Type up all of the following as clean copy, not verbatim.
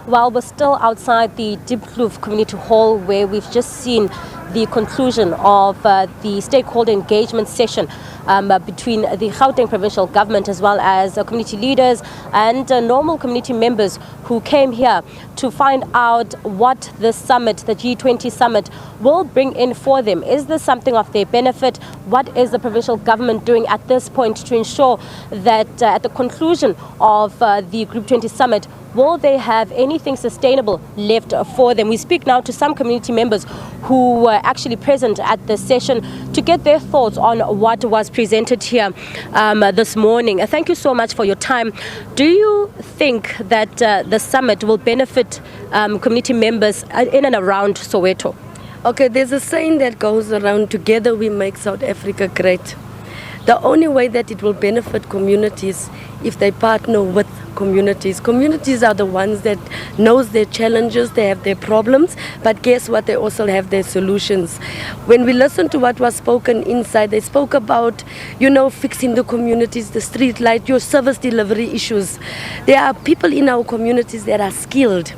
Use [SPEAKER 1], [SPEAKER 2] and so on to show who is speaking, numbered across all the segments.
[SPEAKER 1] Well, we're still outside the Diepkloof Community Hall where we've just seen the conclusion of the stakeholder engagement session between the Gauteng Provincial Government as well as community leaders and normal community members who came here to find out what this summit, the G20 Summit, will bring in for them. Is this something of their benefit? What is the provincial government doing at this point to ensure that at the conclusion of the Group 20 Summit, will they have anything sustainable left for them? We speak now to some community members who were actually present at the session to get their thoughts on what was presented here this morning. Thank you so much for your time. Do you think that the summit will benefit community members in and around Soweto?
[SPEAKER 2] Okay, there's a saying that goes around, together we make South Africa great. The only way that it will benefit communities if they partner with communities. Communities are the ones that knows their challenges, they have their problems, but guess what, they also have their solutions. When we listen to what was spoken inside, they spoke about, fixing the communities, the street light, your service delivery issues. There are people in our communities that are skilled.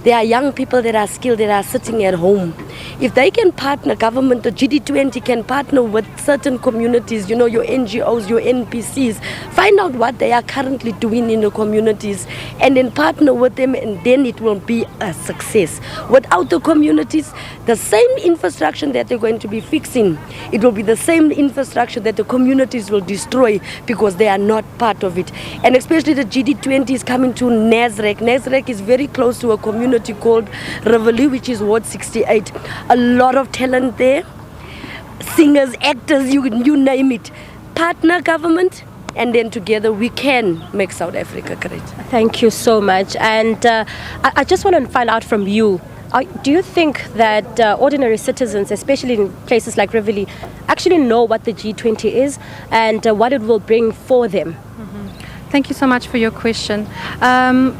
[SPEAKER 2] There are young people that are skilled, that are sitting at home. If they can partner, government, the G20 can partner with certain communities, your NGOs, your NPCs, find out what they are currently doing in the communities and then partner with them, and then it will be a success. Without the communities, the same infrastructure that they're going to be fixing, it will be the same infrastructure that the communities will destroy because they are not part of it. And especially the G20 is coming to Nasrec. Nasrec is very close to a community called Rivoli, which is Ward 68. A lot of talent there, singers, actors, you name it. Partner government, and then together we can make South Africa great.
[SPEAKER 1] Thank you so much. And I just want to find out from you, do you think that ordinary citizens, especially in places like Rivoli, actually know what the G20 is and what it will bring for them?
[SPEAKER 3] Thank you so much for your question.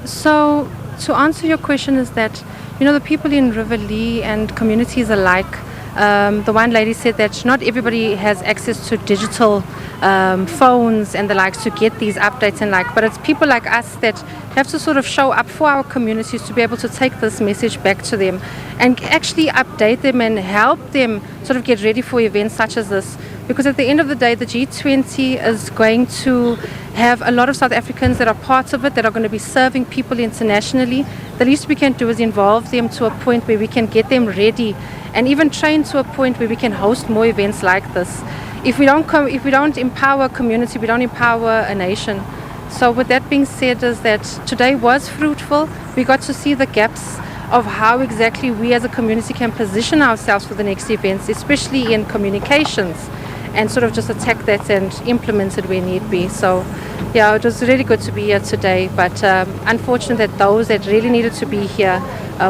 [SPEAKER 3] So to answer your question is that, the people in Rivoli and communities alike, the one lady said that not everybody has access to digital phones and the likes to get these updates and but it's people like us that have to sort of show up for our communities to be able to take this message back to them and actually update them and help them sort of get ready for events such as this. Because at the end of the day, the G20 is going to have a lot of South Africans that are parts of it, that are going to be serving people internationally. The least we can do is involve them to a point where we can get them ready and even train to a point where we can host more events like this. If we don't empower a community, we don't empower a nation. So with that being said, is that today was fruitful. We got to see the gaps of how exactly we as a community can position ourselves for the next events, especially in communications, and sort of just attack that and implement it where need be. So yeah, it was really good to be here today, but unfortunate that those that really needed to be here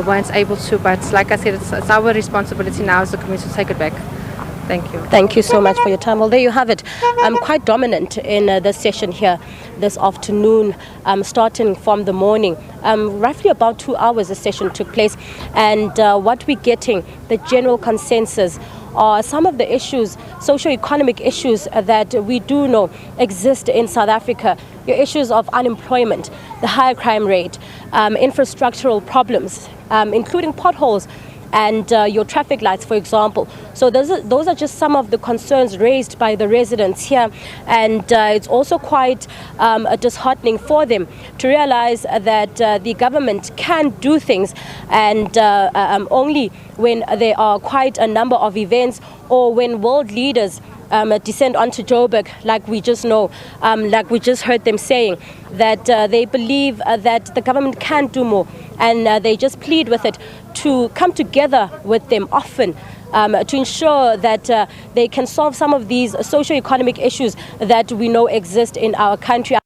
[SPEAKER 3] weren't able to. But like I said, it's our responsibility now as a community to take it back. Thank you.
[SPEAKER 1] Thank you so much for your time. Well, there you have it. I'm quite dominant in this session here this afternoon, starting from the morning. Roughly about 2 hours the session took place, and what we're getting, the general consensus, are some of the issues, socio-economic issues that we do know exist in South Africa. Your issues of unemployment, the higher crime rate, infrastructural problems, including potholes, and your traffic lights, for example. So those are just some of the concerns raised by the residents here, and it's also quite disheartening for them to realize that the government can do things, and only when there are quite a number of events or when world leaders descend onto Joburg, like we just know, like we just heard them saying, that they believe that the government can do more, and they just plead with it to come together with them often to ensure that they can solve some of these socio-economic issues that we know exist in our country.